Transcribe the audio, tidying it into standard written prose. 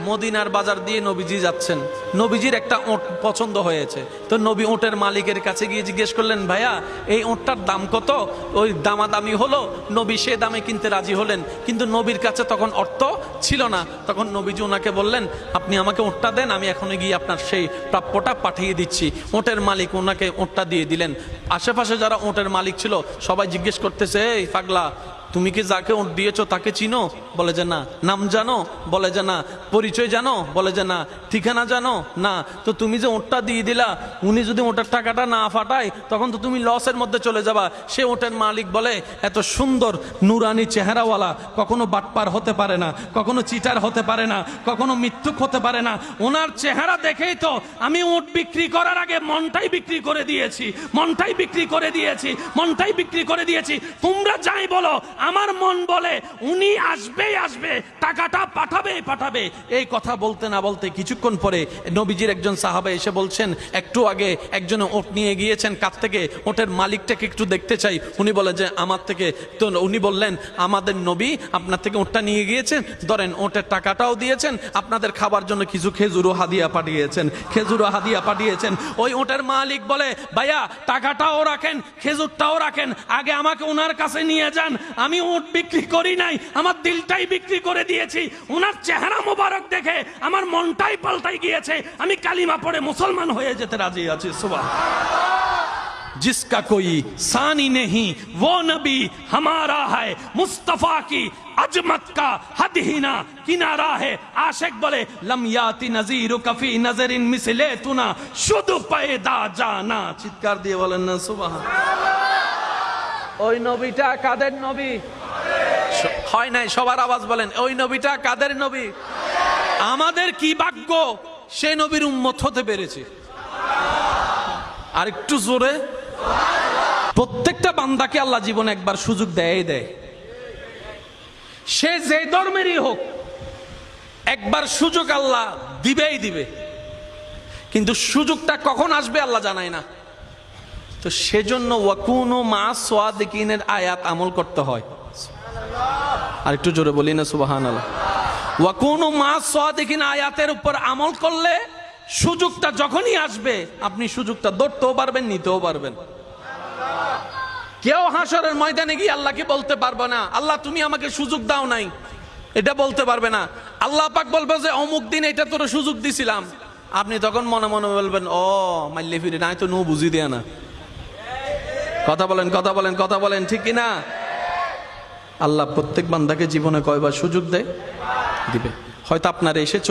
মদিনার বাজার দিয়ে নবীজি যাচ্ছেন, নবীজির একটা ওঁট পছন্দ হয়েছে। তো নবী ওঁটের মালিকের কাছে গিয়ে জিজ্ঞেস করলেন, ভাইয়া এই ওঁটটার দাম কত? ওই দামাদামি হলো, নবী সে দামে কিনতে রাজি হলেন, কিন্তু নবীর কাছে তখন অর্থ ছিল না। তখন নবীজি ওনাকে বললেন, আপনি আমাকে ওঁটটা দেন, আমি এখনই গিয়ে আপনার সেই প্রাপ্যটা পাঠিয়ে দিচ্ছি। ওঁটের মালিক ওনাকে ওঁটটা দিয়ে দিলেন। আশেপাশে যারা ওঁটের মালিক ছিল সবাই জিজ্ঞেস করতেছে, এই পাগলা, তুমি কি যাকে ওঁট দিয়েছো তাকে চিনো? বলে যে না। নাম জানো? বলে যে না। পরিচয় জানো? বলে যে না। ঠিকানা জানো? না। তো তুমি যে ওঁটটা দিয়ে দিলা, উনি যদি ওঁটের টাকাটা না ফাটায় তখন তো তুমি লসের মধ্যে চলে যাবা। সে ওঁটের মালিক বলে, এত সুন্দর নুরানি চেহারাওয়ালা কখনো বাটপার হতে পারে না, কখনো চিটার হতে পারে না, কখনো মিথ্যুক হতে পারে না। ওনার চেহারা দেখেই তো আমি ওঁট বিক্রি করার আগে মনটাই বিক্রি করে দিয়েছি, মনটাই বিক্রি করে দিয়েছি, মনটাই বিক্রি করে দিয়েছি। তোমরা যাই বলো, আমার মন বলে উনি আসবেই আসবে, টাকাটা পাঠাবেই পাঠাবে। এই কথা বলতে না বলতে কিছুক্ষণ পরে নবীজির একজন সাহাবা এসে বলছেন, একটু আগে একজন ওট নিয়ে গিয়েছেন কাছ থেকে, ওটের মালিকটাকে একটু দেখতে চাই। উনি বলে যে আমার থেকে। তো উনি বললেন, আমাদের নবী আপনার থেকে ওটটা নিয়ে গিয়েছেন, ধরেন ওটের টাকাটাও দিয়েছেন, আপনাদের খাবার জন্য কিছু খেজুরও হাদিয়া পাঠিয়েছেন, খেজুরও হাদিয়া পাঠিয়েছেন। ওই ওটের মালিক বলে, ভাইয়া টাকাটাও রাখেন, খেজুরটাও রাখেন, আগে আমাকে ওনার কাছে নিয়ে যান। আমি ওট বিক্রি করি নাই, আমার দিলটাই বিক্রি করে দিয়েছি। ওনার চেহারা মোবারক দেখে আমার মনটাই পাল্টাই গিয়েছে, আমি কালিমা পড়ে মুসলমান হয়ে যেতে রাজি আছি। সুবহানাল্লাহ। जिसका कोई सानी नहीं वो नबी हमारा है, मुस्तफा की अजमत का हद ही ना किनारा है। आशिक बोले, लम याति नजीरु कफी नजरिन मिसले तुना शुद्ध पैदा जाना। चित्कार दिए बोलेन ना सुबहानाल्लाह। ওই নবীটা কাদের নবী? হয় নাই, সবার আওয়াজ বলেন, ওই নবীটা কাদের নবী? আমাদের কি ভাগ্য সে নবীর উম্মত হতে পেরেছে। আর একটু জোরে। প্রত্যেকটা বান্দাকে আল্লাহ জীবনে একবার সুযোগ দেয়, সে যে ধর্মেরই হোক, একবার সুযোগ আল্লাহ দিবেই দিবে, কিন্তু সুযোগটা কখন আসবে আল্লাহ জানায় না। তো সেজন্য ওয়াকুনু মা সাদিকিনের আয়াত আমল করতে হয়। আর একটু জোরে বলি না সুবহানাল্লাহ। ওয়াকুনু মা সাদিকিন আয়াতের উপর আমল করলে সুযোগটা যখনই আসবে আপনি সুযোগটা ধরতেও পারবেন, নিতেও পারবেন। কেউ হাসরের ময়দানে গিয়ে আল্লাহকে বলতে পারবে না, আল্লাহ তুমি আমাকে সুযোগ দাও নাই, এটা বলতে পারবে না। আল্লাহ পাক বলবে যে অমুক দিন এটা তোর সুযোগ দিছিলাম। আপনি তখন মনে মনে বলবেন, ও মাইলে ফিরে নাই তো নো বুঝি দেয়া না। কথা বলেন, কথা বলেন, কথা বলেন, ঠিক কিনা? আল্লাহ প্রত্যেক বান্দাকে জীবনে কয়বার সুযোগ দেয়? দিবে। হয়তো আপনার এসে